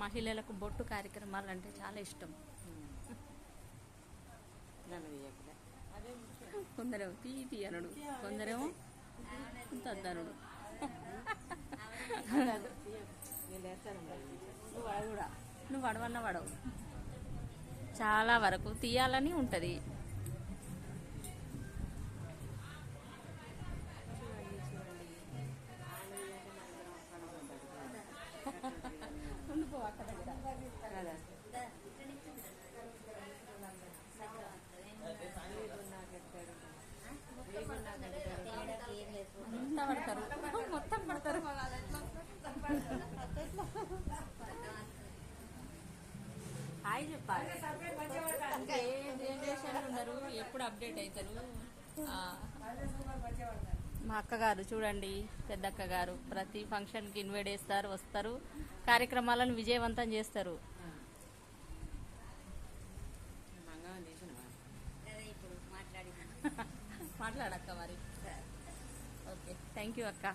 మహిళలకు బొట్టు కార్యక్రమాలు అంటే చాలా ఇష్టం. కొందరేమో తీపి అనడు, కొందరేమో తద్దనుడు. నువ్వు వడవన్నా వడవు. చాలా వరకు తీయాలని ఉంటుంది. అంతా పడతారు, మొత్తం పడతారు. హాయ్ చెప్పాలి. ఏం జనరేషన్ ఉన్నారు, ఎప్పుడు అప్డేట్ అవుతారు. మా అక్కగారు చూడండి, పెద్దక్క గారు ప్రతి ఫంక్షన్కి ఇన్వైట్ చేస్తారు, వస్తారు, కార్యక్రమాలను విజయవంతం చేస్తారు. మాట్లాడక్క మరి. ఓకే, థ్యాంక్ యూ అక్క.